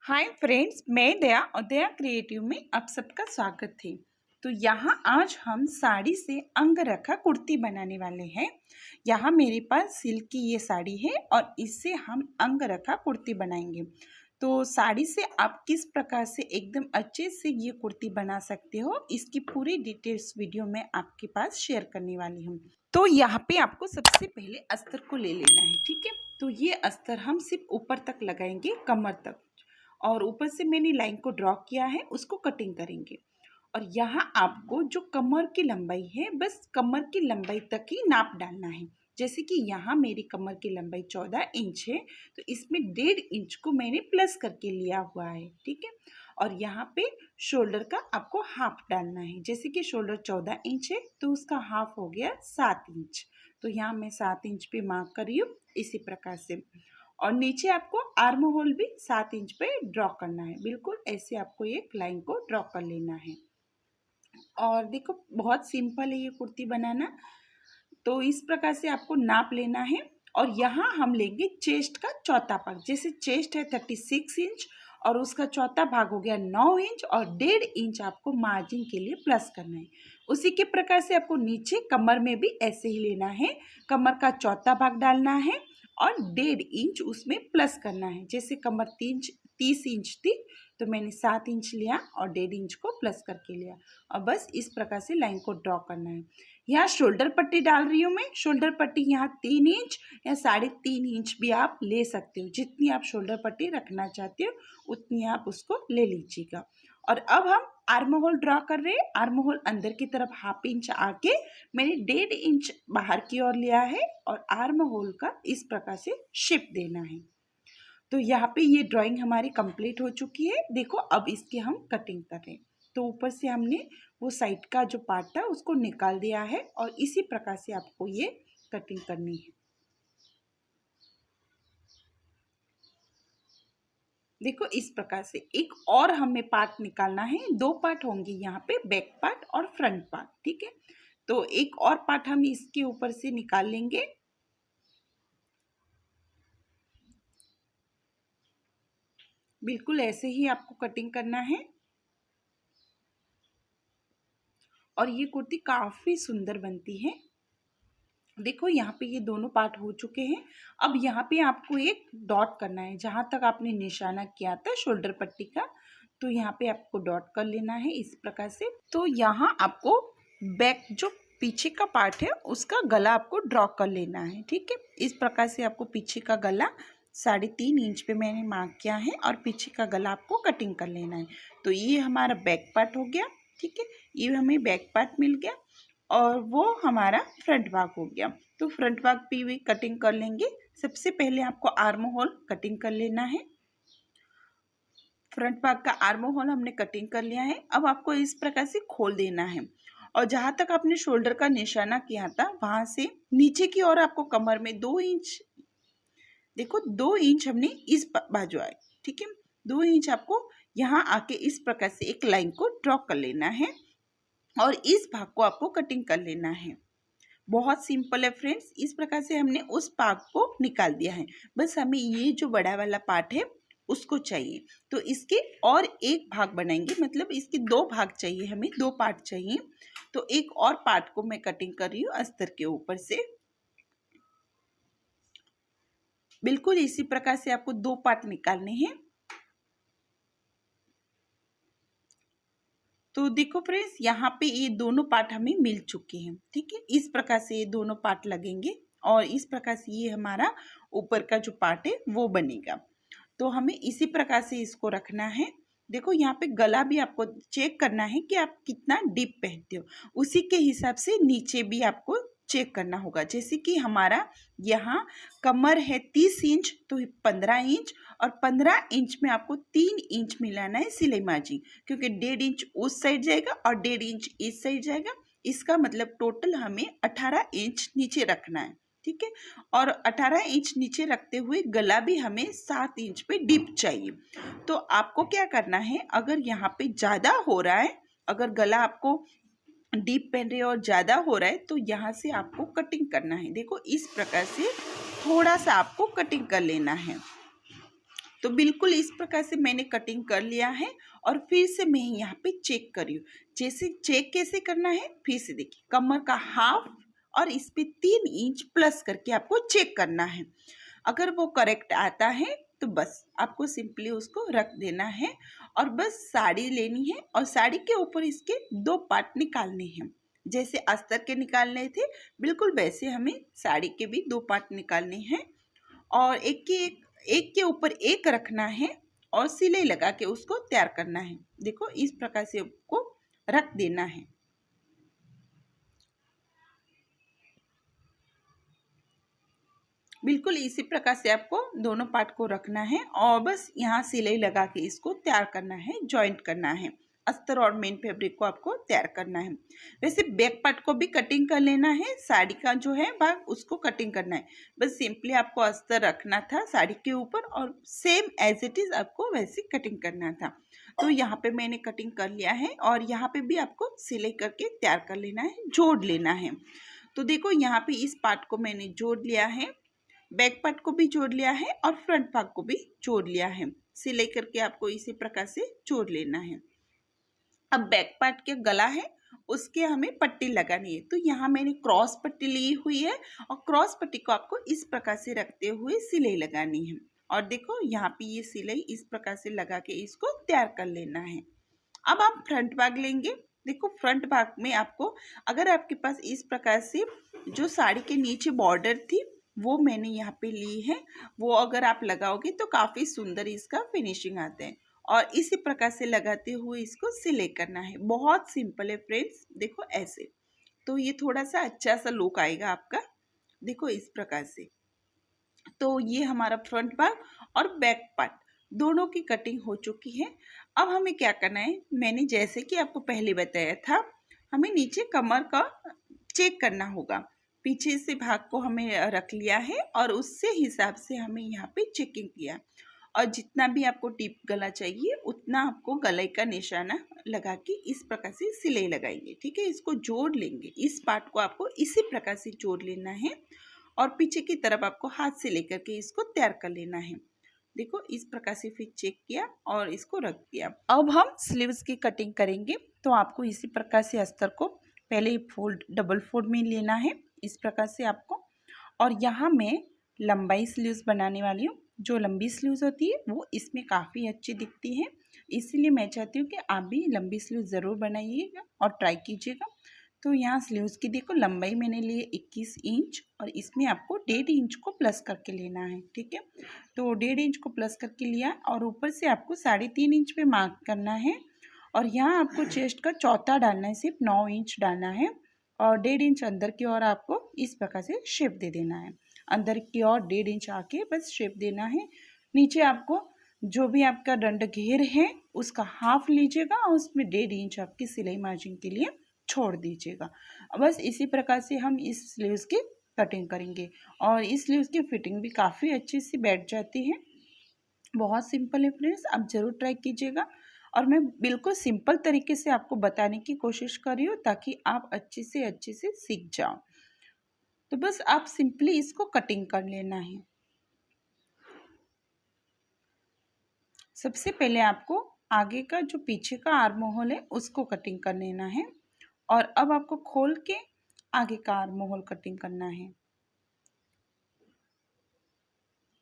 Hi friends, मैं दया और दया creative में आप सबका स्वागत है। तो यहाँ आज हम साड़ी से अंगरखा कुर्ती बनाने वाले हैं। यहाँ मेरे पास सिल्क की ये साड़ी है और इससे हम अंगरखा कुर्ती बनाएंगे। तो साड़ी से आप किस प्रकार से एकदम अच्छे से ये कुर्ती बना सकते हो, इसकी पूरी डिटेल्स वीडियो में आपके पास शेयर करने वाली हूँ। तो यहाँ पे आपको सबसे पहले अस्तर को ले लेना है, ठीक है। तो ये अस्तर हम सिर्फ ऊपर तक लगाएंगे, कमर तक, और ऊपर से मैंने लाइन को ड्रॉ किया है, उसको कटिंग करेंगे। और यहाँ आपको जो कमर की लंबाई है, बस कमर की लंबाई तक ही नाप डालना है। जैसे कि यहाँ मेरी कमर की लंबाई 14 इंच है, तो इसमें 1.5 इंच को मैंने प्लस करके लिया हुआ है, ठीक है। और यहाँ पे शोल्डर का आपको हाफ डालना है। जैसे कि शोल्डर 14 इंच है, तो उसका हाफ हो गया 7 इंच। तो यहाँ मैं 7 इंच पे मार्क कर रही हूँ, इसी प्रकार से। और नीचे आपको आर्म होल भी 7 इंच पे ड्रॉ करना है। बिल्कुल ऐसे आपको एक लाइन को ड्रॉ कर लेना है। और देखो, बहुत सिंपल है ये कुर्ती बनाना। तो इस प्रकार से आपको नाप लेना है। और यहाँ हम लेंगे चेस्ट का चौथा भाग। जैसे चेस्ट है 36 इंच और उसका चौथा भाग हो गया 9 इंच, और 1.5 इंच आपको मार्जिन के लिए प्लस करना है। उसी के प्रकार से आपको नीचे कमर में भी ऐसे ही लेना है। कमर का चौथा भाग डालना है और 1.5 इंच उसमें प्लस करना है। जैसे कमर 30 इंच थी, तो मैंने 7 इंच लिया और 1.5 इंच को प्लस करके लिया। और बस इस प्रकार से लाइन को ड्रॉ करना है। यहाँ शोल्डर पट्टी डाल रही हूँ मैं। शोल्डर पट्टी यहाँ 3 इंच या 3.5 इंच भी आप ले सकते हो। जितनी आप शोल्डर पट्टी रखना चाहते हो उतनी आप उसको ले लीजिएगा। और अब हम आर्म होल ड्रॉ कर रहे हैं। आर्म होल अंदर की तरफ हाफ इंच आके मैंने 1.5 इंच बाहर की ओर लिया है और आर्म होल का इस प्रकार से शेप देना है। तो यहाँ पे ये ड्राइंग हमारी कंप्लीट हो चुकी है। देखो, अब इसकी हम कटिंग कर रहे हैं। तो ऊपर से हमने वो साइड का जो पार्ट था उसको निकाल दिया है और इसी प्रकार से आपको ये कटिंग करनी है। देखो, इस प्रकार से एक और हमें पार्ट निकालना है। 2 पार्ट होंगे यहाँ पे, बैक पार्ट और फ्रंट पार्ट, ठीक है। तो एक और पार्ट हम इसके ऊपर से निकाल लेंगे। बिल्कुल ऐसे ही आपको कटिंग करना है। और ये कुर्ती काफ़ी सुंदर बनती है। देखो, यहाँ पे ये दोनों पार्ट हो चुके हैं। अब यहाँ पे आपको एक डॉट करना है जहाँ तक आपने निशाना किया था शोल्डर पट्टी का। तो यहाँ पे आपको डॉट कर लेना है इस प्रकार से। तो यहाँ आपको बैक जो पीछे का पार्ट है उसका गला आपको ड्रॉ कर लेना है, ठीक है। इस प्रकार से आपको पीछे का गला 3.5 इंच पे मैंने मार्क किया है और पीछे का गला आपको कटिंग कर लेना है। तो ये हमारा बैक पार्ट हो गया, ठीक है। ये हमें बैक पार्ट मिल गया और वो हमारा फ्रंट भाग हो गया। तो फ्रंट भाग पे भी कटिंग कर लेंगे। सबसे पहले आपको आर्म होल कटिंग कर लेना है। फ्रंट भाग का आर्म होल हमने कटिंग कर लिया है। अब आपको इस प्रकार से खोल देना है और जहाँ तक आपने शोल्डर का निशाना किया था वहाँ से नीचे की ओर आपको कमर में 2 इंच, देखो 2 इंच हमने इस बाजू आए, ठीक है। 2 इंच आपको यहाँ आके इस प्रकार से एक लाइन को ड्रॉ कर लेना है और इस भाग को आपको कटिंग कर लेना है। बहुत सिंपल है फ्रेंड्स। इस प्रकार से हमने उस भाग को निकाल दिया है। बस हमें ये जो बड़ा वाला पार्ट है उसको चाहिए। तो इसके और एक भाग बनाएंगे, मतलब इसके 2 भाग चाहिए, हमें 2 पार्ट चाहिए। तो एक और पार्ट को मैं कटिंग कर रही हूँ अस्तर के ऊपर से। बिल्कुल इसी प्रकार से आपको 2 पार्ट निकालने हैं। तो देखो फ्रेंड्स, यहाँ पे ये दोनों पार्ट हमें मिल चुके हैं, ठीक है। इस प्रकार से ये दोनों पार्ट लगेंगे और इस प्रकार से ये हमारा ऊपर का जो पार्ट है वो बनेगा। तो हमें इसी प्रकार से इसको रखना है। देखो, यहाँ पे गला भी आपको चेक करना है कि आप कितना डीप पहनते हो। उसी के हिसाब से नीचे भी आपको चेक करना होगा। जैसे कि हमारा यहाँ कमर है 30 इंच, तो 15 इंच और 15 इंच में आपको 3 इंच मिलाना है सिलाई मार्जिन, क्योंकि 1.5 इंच उस साइड जाएगा और 1.5 इंच इस साइड जाएगा। इसका मतलब टोटल हमें 18 इंच नीचे रखना है, ठीक है। और 18 इंच नीचे रखते हुए गला भी हमें 7 इंच पे डीप चाहिए। तो आपको क्या करना है, अगर यहाँ पे ज़्यादा हो रहा है, अगर गला आपको डीप पहन रहे हो और ज़्यादा हो रहा है, तो यहाँ से आपको कटिंग करना है। देखो, इस प्रकार से थोड़ा सा आपको कटिंग कर लेना है। तो बिल्कुल इस प्रकार से मैंने कटिंग कर लिया है और फिर से मैं यहाँ पे चेक कर रही हूँ। जैसे चेक कैसे करना है, फिर से देखिए, कमर का हाफ और इस पे 3 इंच प्लस करके आपको चेक करना है। अगर वो करेक्ट आता है तो बस आपको सिंपली उसको रख देना है और बस साड़ी लेनी है और साड़ी के ऊपर इसके 2 पार्ट निकालने हैं। जैसे अस्तर के निकालने थे, बिल्कुल वैसे हमें साड़ी के भी 2 पार्ट निकालने हैं और एक के ऊपर एक रखना है और सिलाई लगा के उसको तैयार करना है। देखो इस प्रकार से आपको रख देना है। बिल्कुल इसी प्रकार से आपको दोनों पार्ट को रखना है और बस यहाँ सिलाई लगा के इसको तैयार करना है, जॉइंट करना है। अस्तर और मेन फैब्रिक को आपको तैयार करना है। वैसे बैक पार्ट को भी कटिंग कर लेना है, साड़ी का जो है भाग उसको कटिंग करना है। बस सिंपली आपको अस्तर रखना था साड़ी के ऊपर और सेम एज इट इज आपको वैसे कटिंग करना था। तो यहाँ पे मैंने कटिंग कर लिया है और यहाँ पे भी आपको सिलाई करके तैयार कर लेना है, जोड़ लेना है। तो देखो यहाँ पे इस पार्ट को मैंने जोड़ लिया है, बैक पार्ट को भी जोड़ लिया है और फ्रंट पार्ट को भी जोड़ लिया है। सिलाई करके आपको इसी प्रकार से जोड़ लेना है। अब बैक पार्ट के गला है उसके हमें पट्टी लगानी है। तो यहाँ मैंने क्रॉस पट्टी ली हुई है और क्रॉस पट्टी को आपको इस प्रकार से रखते हुए सिलाई लगानी है। और देखो यहाँ पे ये सिलाई इस प्रकार से लगा के इसको तैयार कर लेना है। अब आप फ्रंट भाग लेंगे। देखो फ्रंट भाग में आपको, अगर आपके पास इस प्रकार से जो साड़ी के नीचे बॉर्डर थी वो मैंने यहाँ पे ली है, वो अगर आप लगाओगे तो काफ़ी सुंदर इसका फिनिशिंग आता है। और इसी प्रकार से लगाते हुए इसको सिलाई करना है। बहुत सिंपल है फ्रेंड्स, देखो ऐसे। तो ये थोड़ा सा अच्छा सा लुक आएगा आपका, देखो इस प्रकार से। तो ये हमारा फ्रंट पार्ट और बैक पार्ट दोनों की कटिंग हो चुकी है। अब हमें क्या करना है, मैंने जैसे कि आपको पहले बताया था, हमें नीचे कमर का चेक करना होगा। पीछे से भाग को हमें रख लिया है और उससे हिसाब से हमें यहाँ पे चेकिंग किया और जितना भी आपको टिप गला चाहिए उतना आपको गले का निशाना लगा के इस प्रकार से सिलाई लगाएंगे। ठीक है, इसको जोड़ लेंगे। इस पार्ट को आपको इसी प्रकार से जोड़ लेना है और पीछे की तरफ आपको हाथ से लेकर के इसको तैयार कर लेना है। देखो इस प्रकार से फिर चेक किया और इसको रख दिया। अब हम स्लीव्स की कटिंग करेंगे। तो आपको इसी प्रकार से अस्तर को पहले डबल फोल्ड में लेना है इस प्रकार से आपको। और यहाँ मैं लंबाई स्लीव्स बनाने वाली हूँ। जो लंबी स्लीव्स होती है वो इसमें काफ़ी अच्छी दिखती है, इसीलिए मैं चाहती हूँ कि आप भी लंबी स्लीव्स ज़रूर बनाइएगा और ट्राई कीजिएगा। तो यहाँ स्लीव्स की देखो लंबाई मैंने ली है 21 इंच और इसमें आपको 1.5 इंच को प्लस करके लेना है। ठीक है, तो 1.5 इंच को प्लस करके लिया और ऊपर से आपको 3.5 इंच पे मार्क करना है। और यहाँ आपको चेस्ट का चौथा डालना है, सिर्फ 9 इंच डालना है और 1.5 इंच अंदर की ओर आपको इस प्रकार से शेप दे देना है। अंदर की ओर 1.5 इंच आके बस शेप देना है। नीचे आपको जो भी आपका दंड घेर है उसका हाफ लीजिएगा और उसमें 1.5 इंच आपकी सिलाई मार्जिन के लिए छोड़ दीजिएगा। बस इसी प्रकार से हम इस स्लीव्स की कटिंग करेंगे और इस स्लीव्स की फिटिंग भी काफ़ी अच्छी सी बैठ जाती है। बहुत सिंपल है फ्रेंड्स, आप ज़रूर ट्राई कीजिएगा। और मैं बिल्कुल सिंपल तरीके से आपको बताने की कोशिश कर रही हूँ ताकि आप अच्छे से सीख जाओ। तो बस आप सिंपली इसको कटिंग कर लेना है। सबसे पहले आपको आगे का जो पीछे का आर्म होल है उसको कटिंग कर लेना है और अब आपको खोल के आगे का आर्म होल कटिंग करना है।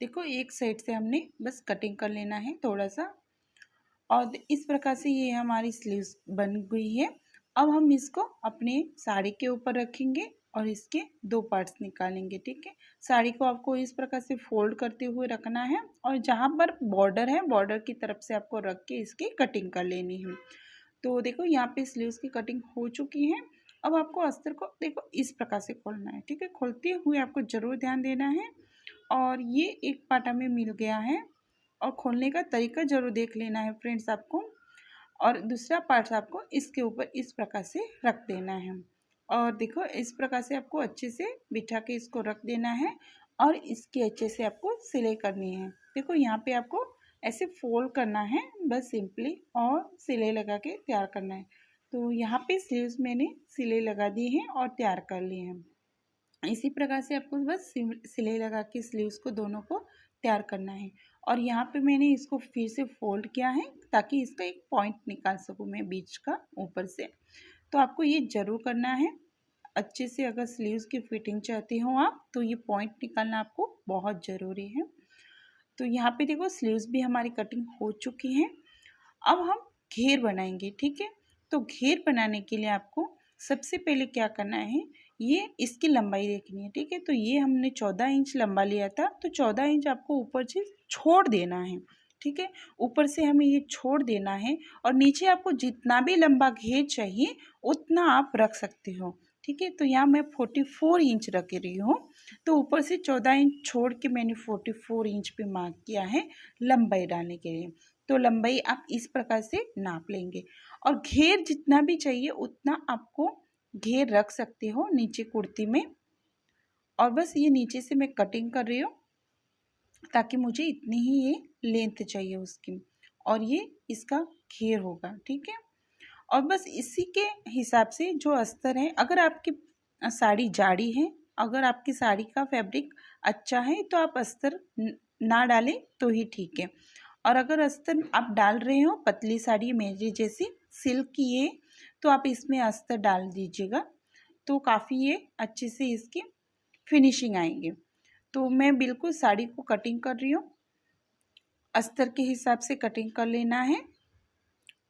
देखो एक साइड से हमने बस कटिंग कर लेना है थोड़ा सा और इस प्रकार से ये हमारी स्लीव्स बन गई है। अब हम इसको अपने साड़ी के ऊपर रखेंगे और इसके 2 पार्ट्स निकालेंगे। ठीक है, साड़ी को आपको इस प्रकार से फोल्ड करते हुए रखना है और जहाँ पर बॉर्डर है बॉर्डर की तरफ से आपको रख के इसकी कटिंग कर लेनी है। तो देखो यहाँ पे स्लीव्स की कटिंग हो चुकी है। अब आपको अस्तर को देखो इस प्रकार से खोलना है। ठीक है, खोलते हुए आपको ज़रूर ध्यान देना है और ये एक पार्ट हमें मिल गया है और खोलने का तरीका ज़रूर देख लेना है फ्रेंड्स आपको। और दूसरा पार्ट आपको इसके ऊपर इस प्रकार से रख देना है और देखो इस प्रकार से आपको अच्छे से बिठा के इसको रख देना है और इसकी अच्छे से आपको सिलाई करनी है। देखो यहाँ पे आपको ऐसे फोल्ड करना है बस सिंपली और सिलाई लगा के तैयार करना है। तो यहाँ पे स्लीव्स मैंने सिलाई लगा दी है और तैयार कर ली है। इसी प्रकार से आपको बस सिलाई लगा के स्लीव्स को दोनों को तैयार करना है और यहाँ पे मैंने इसको फिर से फोल्ड किया है ताकि इसका एक पॉइंट निकाल सकूँ मैं बीच का ऊपर से। तो आपको ये ज़रूर करना है अच्छे से। अगर स्लीव्स की फिटिंग चाहते हो आप तो ये पॉइंट निकालना आपको बहुत ज़रूरी है। तो यहाँ पे देखो स्लीव्स भी हमारी कटिंग हो चुकी है। अब हम घेर बनाएंगे, ठीक है। तो घेर बनाने के लिए आपको सबसे पहले क्या करना है, ये इसकी लंबाई देखनी है, ठीक है। तो ये हमने 14 इंच लंबा लिया था, तो 14 इंच आपको ऊपर से छोड़ देना है, ठीक है। ऊपर से हमें ये छोड़ देना है और नीचे आपको जितना भी लंबा घेर चाहिए उतना आप रख सकते हो, ठीक है। तो यहाँ मैं 44 इंच रख रही हूँ। तो ऊपर से 14 इंच छोड़ के मैंने 44 इंच पे मार्क किया है लंबाई डालने के लिए। तो लंबाई आप इस प्रकार से नाप लेंगे और घेर जितना भी चाहिए उतना आपको घेर रख सकते हो नीचे कुर्ती में। और बस ये नीचे से मैं कटिंग कर रही हूँ ताकि मुझे इतनी ही ये लेंथ चाहिए उसकी, और ये इसका घेर होगा, ठीक है। और बस इसी के हिसाब से जो अस्तर है, अगर आपकी साड़ी जाड़ी है, अगर आपकी साड़ी का फैब्रिक अच्छा है तो आप अस्तर ना डालें तो ही ठीक है। और अगर अस्तर आप डाल रहे हो, पतली साड़ी मेरी जैसी सिल्क की है, तो आप इसमें अस्तर डाल दीजिएगा तो काफ़ी ये अच्छे से इसकी फिनिशिंग आएंगे। तो मैं बिल्कुल साड़ी को कटिंग कर रही हूँ, अस्तर के हिसाब से कटिंग कर लेना है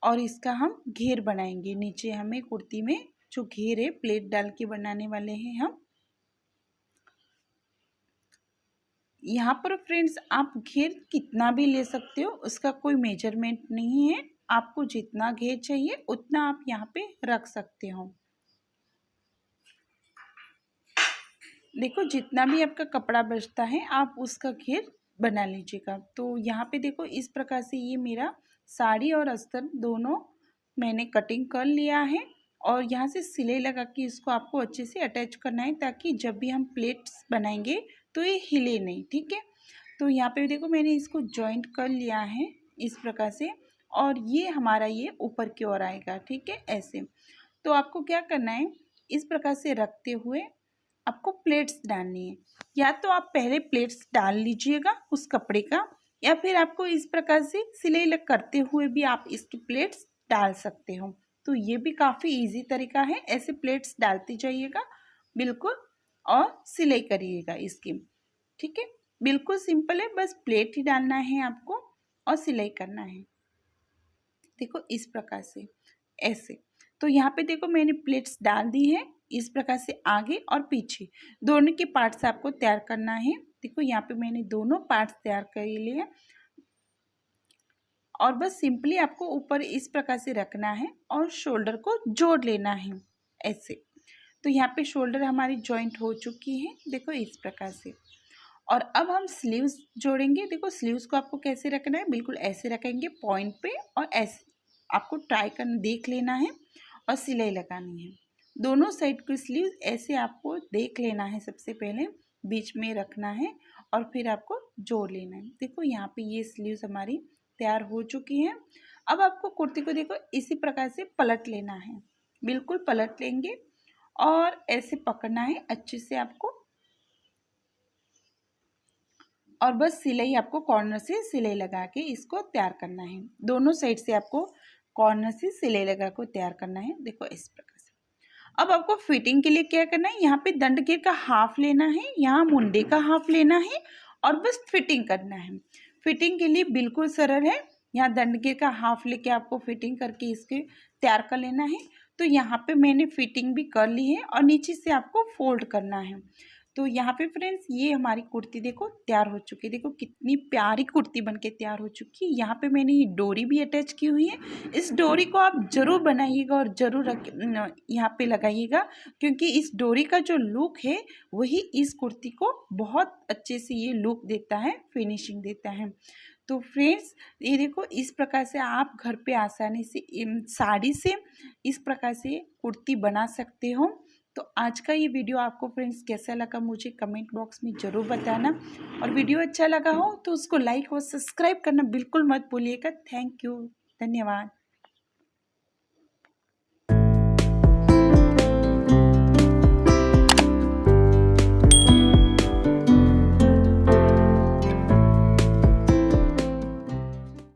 और इसका हम घेर बनाएंगे। नीचे हमें कुर्ती में जो घेर है प्लेट डाल के बनाने वाले हैं हम। यहाँ पर फ्रेंड्स आप घेर कितना भी ले सकते हो, उसका कोई मेजरमेंट नहीं है। आपको जितना घेर चाहिए उतना आप यहाँ पे रख सकते हो। देखो जितना भी आपका कपड़ा बचता है आप उसका घेर बना लीजिएगा। तो यहाँ पे देखो इस प्रकार से ये मेरा साड़ी और अस्तर दोनों मैंने कटिंग कर लिया है और यहाँ से सिलाई लगा के इसको आपको अच्छे से अटैच करना है ताकि जब भी हम प्लेट्स बनाएंगे तो ये हिले नहीं, ठीक है। तो यहाँ पे देखो मैंने इसको जॉइंट कर लिया है इस प्रकार से और ये हमारा ये ऊपर की ओर आएगा, ठीक है, ऐसे। तो आपको क्या करना है, इस प्रकार से रखते हुए आपको प्लेट्स डालनी है। या तो आप पहले प्लेट्स डाल लीजिएगा उस कपड़े का, या फिर आपको इस प्रकार से सिलाई लग करते हुए भी आप इसकी प्लेट्स डाल सकते हो। तो ये भी काफ़ी इजी तरीका है, ऐसे प्लेट्स डालते जाइएगा बिल्कुल और सिलाई करिएगा इसकी, ठीक है। बिल्कुल सिंपल है, बस प्लेट ही डालना है आपको और सिलाई करना है। देखो इस प्रकार से ऐसे। तो यहाँ पे देखो मैंने प्लेट्स डाल दी है इस प्रकार से आगे और पीछे दोनों के पार्ट्स आपको तैयार करना है। देखो यहाँ पे मैंने दोनों पार्ट्स तैयार कर लिए और बस सिंपली आपको ऊपर इस प्रकार से रखना है और शोल्डर को जोड़ लेना है ऐसे। तो यहाँ पे शोल्डर हमारी जॉइंट हो चुकी है, देखो इस प्रकार से। और अब हम स्लीव्स जोड़ेंगे। देखो स्लीव्स को आपको कैसे रखना है, बिल्कुल ऐसे रखेंगे पॉइंट पे और ऐसे आपको ट्राई करना देख लेना है और सिलाई लगानी है। दोनों साइड की स्लीव्स ऐसे आपको देख लेना है, सबसे पहले बीच में रखना है और फिर आपको जोड़ लेना है। देखो यहाँ पे ये स्लीव्स हमारी तैयार हो चुकी है। अब आपको कुर्ती को देखो इसी प्रकार से पलट लेना है, बिल्कुल पलट लेंगे और ऐसे पकड़ना है अच्छे से आपको और बस सिलाई आपको कॉर्नर से सिलाई लगा के इसको तैयार करना है। दोनों साइड से आपको कॉर्नर से सिलाई लगा को तैयार करना है, देखो इस प्रकार से। अब आपको फिटिंग के लिए क्या करना है, यहाँ पे दंड घेर का हाफ लेना है, यहाँ मुंडे का हाफ लेना है और बस फिटिंग करना है। फिटिंग के लिए बिल्कुल सरल है, यहाँ दंड घेर का हाफ लेके आपको फिटिंग करके इसके तैयार कर लेना है। तो यहाँ पे मैंने फिटिंग भी कर ली है और नीचे से आपको फोल्ड करना है। तो यहाँ पे फ्रेंड्स ये हमारी कुर्ती देखो तैयार हो चुकी है। देखो कितनी प्यारी कुर्ती बनके तैयार हो चुकी है। यहाँ पे मैंने ये डोरी भी अटैच की हुई है, इस डोरी को आप ज़रूर बनाइएगा और ज़रूर यहाँ पे लगाइएगा क्योंकि इस डोरी का जो लुक है वही इस कुर्ती को बहुत अच्छे से ये लुक देता है, फिनिशिंग देता है। तो फ्रेंड्स ये देखो इस प्रकार से आप घर पे आसानी से साड़ी से इस प्रकार से कुर्ती बना सकते हो। तो आज का ये वीडियो आपको फ्रेंड्स कैसा लगा मुझे कमेंट बॉक्स में ज़रूर बताना और वीडियो अच्छा लगा हो तो उसको लाइक और सब्सक्राइब करना बिल्कुल मत भूलिएगा। थैंक यू, धन्यवाद।